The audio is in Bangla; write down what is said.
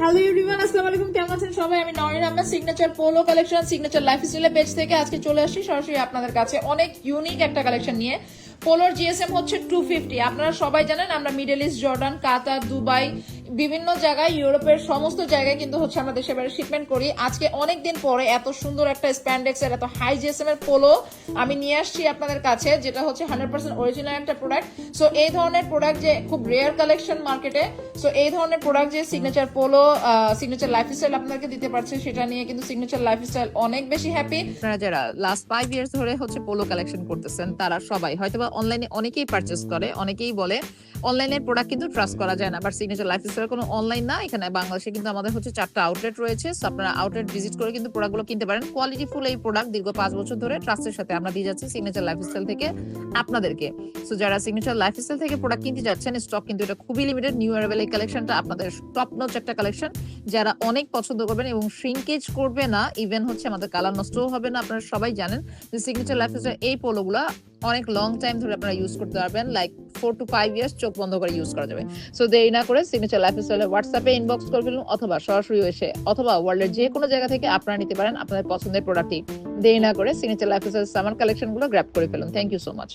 হ্যালো এভরিওয়ান, আসসালামু আলাইকুম। কেমন আছেন সবাই? আমি Nayan Ahmed, signature polo collection, signature লাইফস্টাইলের পেজ থেকে আজকে চলে আসছি সরাসরি আপনাদের কাছে অনেক ইউনিক একটা কালেকশন নিয়ে। পোলোর জিএসএম হচ্ছে 250। আপনারা সবাই জানেন আমরা মিডল ইস্ট, জর্ডান, কাতার, দুবাই, বিভিন্ন জায়গায়, ইউরোপের সমস্ত জায়গায় কিন্তু হচ্ছে আমরা দেশের বাইরে শিপমেন্ট করি। আজকে অনেক দিন পরে এত সুন্দর একটা স্প্যান্ডেক্সের এত হাই জিএসএম এর পোলো আমি নিয়ে আসছি আপনাদের কাছে, যেটা হচ্ছে 100% অরিজিনাল একটা প্রোডাক্ট। সো এই ধরনের প্রোডাক্ট যে খুব রেয়ার কালেকশন মার্কেটে, সো এই ধরনের প্রোডাক্ট যে সিগনেচার পোলো, সিগনেচার লাইফস্টাইল আপনাদেরকে দিতে পারছে, সেটা নিয়ে কিন্তু সিগনেচার লাইফস্টাইল অনেক বেশি হ্যাপি। আপনারা যারা লাস্ট 5 ইয়ার্স ধরে হচ্ছে পোলো কালেকশন করতেছেন তারা সবাই হয়তোবা অনলাইনে অনেকেই পারচেজ করে, অনেকেই বলে অনলাইনের প্রোডাক্ট কিন্তু ট্রাস্ট করা যায় না, বাট সিগনেচার লাইফস্টাইল কোনো অনলাইন না। এখানে বাংলাদেশে কিন্তু আমাদের হচ্ছে 4টা আউটলেট রয়েছে, সো আপনারা আউটলেট ভিজিট করে কিন্তু প্রোডাক্টগুলো কিনতে পারেন। কোয়ালিটি ফুল এই প্রোডাক্ট দীর্ঘ 5 বছর ধরে ট্রাস্টের সাথে আমরা দিয়ে যাচ্ছি সিগনেচার লাইফস্টাইল থেকে আপনাদেরকে। সো যারা সিগনেচার লাইফস্টাইল থেকে প্রোডাক্ট কিনতে যাচ্ছেন, স্টক কিন্তু এটা খুবই লিমিটেড। নিউ অ্যারাইভেল এই কালেকশনটা আপনাদের টপ নচ একটা কালেকশন, যারা অনেক পছন্দ করবেন এবং শ্রিঙ্কেজ করবে না, ইভেন হচ্ছে আমাদের কালার নষ্টও হবে না। আপনারা সবাই জানেন যে সিগনেচার লাইফস্টাইল এই পোলোগুলা অনেক লং টাইম ধরে আপনারা ইউজ করতে পারবেন, লাইক 4 to 5 ইয়ার্স চোখ বন্ধ করে ইউজ করা যাবে। সো দেরি না করে সিগনেচার লাইফস্টাইলের হোয়াটসঅ্যাপে ইনবক্স করে ফেলুন, অথবা সরাসরি এসে অথবা ওয়ার্ল্ডের যে কোনো জায়গা থেকে আপনারা নিতে পারেন আপনাদের পছন্দের প্রোডাক্টই। দেরি না করে সিগনেচার লাইফস্টাইল সামার কালেকশনগুলো গ্র্যাব করে ফেলুন। Thank you so much.